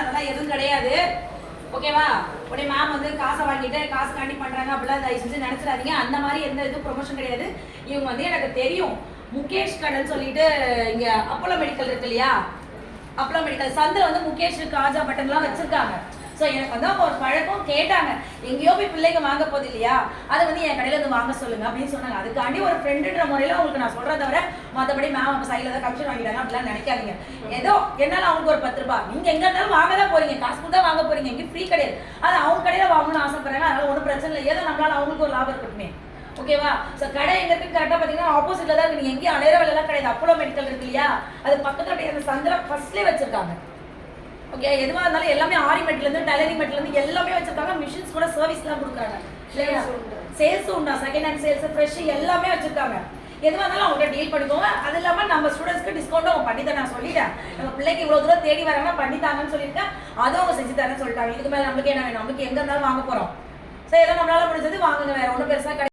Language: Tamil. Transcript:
அதெல்லாம் எதுவும் கிடையாது. ஓகேவா? உடனே மேம் வந்து காசை வாங்கிட்டு காசு காண்டி பண்றாங்க அப்படிலாம் தயவு செஞ்சு நினைச்சிடாதீங்க. அந்த மாதிரி எந்த இதுவும் ப்ரொமோஷன் கிடையாது. இவங்க வந்து எனக்கு தெரியும், முகேஷ் கடன் சொல்லிட்டு இங்க அப்போலோ மெடிக்கல் இருக்கு இல்லையா, அப்போலோ மெடிக்கல் சந்தில் வந்து முகேஷ் காஜா பட்டன்லாம் வச்சிருக்காங்க. ஸோ எனக்கு வந்து அவங்க ஒரு பழக்கம் கேட்டாங்க, எங்கேயோ போய் பிள்ளைங்க வாங்க போகுது இல்லையா, அதை வந்து என் கடையில் வந்து வாங்க சொல்லுங்க அப்படின்னு சொன்னாங்க. அதுக்காண்டி ஒரு ஃப்ரெண்டுன்ற முறையில் அவங்களுக்கு நான் சொல்கிறத தவிர மற்றபடி மேம் அவங்க சைடில் தான் கமிஷன் வாங்கிட்டாங்க அப்படிலாம் நினைக்காதீங்க. ஏதோ என்னால் அவங்களுக்கு ஒரு 10 ரூபாய், நீங்கள் எங்கே இருந்தாலும் வாங்க தான் போறீங்க, காசு கொடுத்தா வாங்க போறீங்க, எங்கேயும் ஃப்ரீ கிடையாது. அது அவங்க கடையில் வாங்கணும்னு ஆசைப்படுறாங்க, அதனால ஒன்றும் பிரச்சனை இல்லை. ஏதோ நம்மளால அவங்களுக்கு ஒரு லாபம் இருக்கட்டுமே. ஓகேவா? ஸோ கடை எங்க இருக்கு கரெக்டாக பார்த்தீங்கன்னா ஆப்போசிட்ல தான் இருக்கு. நீங்கள் எங்கேயும் அலையிற வேலைலாம் கிடையாது. அப்போலோ மெடிக்கல் இருக்கு இல்லையா, அது பக்கத்தில் அப்படியே அந்த சந்தில் ஃபர்ஸ்ட்லேயே வச்சிருக்காங்க. ஓகே, எதுவாக இருந்தாலும் எல்லாமே ஆரி மெட்டிலேருந்து டைலரிங் மெட்டிலேருந்து எல்லாமே வச்சிருக்காங்க. மிஷின்ஸ் கூட சர்வீஸ்லாம் கொடுக்குறாங்க இல்லையா, சேல்ஸும் உண்டா, செகண்ட் ஹேண்ட் சேல்ஸ், ஃப்ரெஷ் எல்லாமே வச்சிருக்காங்க. எதுவாக இருந்தாலும் அவங்கள்ட்ட டீல் பண்ணிக்கோங்க. அது இல்லாமல் நம்ம ஸ்டூடெண்ட்ஸ்க்கு டிஸ்கவுண்ட்டும் அவங்க பண்ணி தரேன், நான் சொல்லிட்டேன். நம்ம பிள்ளைக்கு இவ்வளோ தூரம் தேடி வராங்கன்னா பண்ணித்தாங்கன்னு சொல்லியிருக்கேன். அதுவும் அவங்க செஞ்சு தரேன்னு சொல்லிட்டாங்க. இதுக்கு மேலே நம்மளுக்கு என்ன வேணும், நம்மளுக்கு எங்கே இருந்தாலும் வாங்க போகிறோம். ஸோ ஏதோ நம்மளால முடிஞ்சது வாங்குங்க, வேற ஒன்றும் பெருசாக